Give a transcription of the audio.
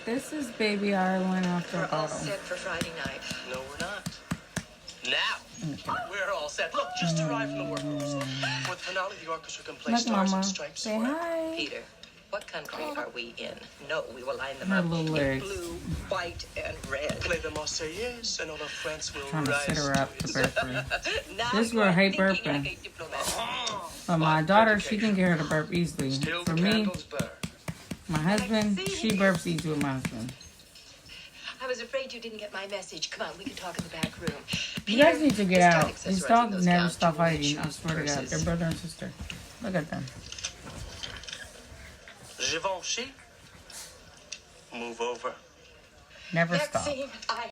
This is Baby Ireland after We're a all bottle. set for Friday night. No, we're not. Now, we're all set. Look, just arrived from the workrooms. For the finale, the orchestra can play Look, Stars Mama. and Stripes Say forever. hi. Peter, what country are we in? No, we will line them Her up little in legs. blue, white, and red. Play the Marseillaise, and all of France will Trying to rise sit her up to it. Burping. Now This you girl are hate thinking burping. like a diplomat. But my daughter, she can get her to burp easily. Still For the me, candles burn. my husband, she burps easy with my husband. I was afraid you didn't get my message. Come on, we can talk in the back room. You guys need to get Peter, out. start These accessorizing dogs those never gowns, stop jewelry, fighting. I shoes, swear to God. purses. They're brother and sister. Look at them. Givenchy. Move over. Never Next stop. scene, I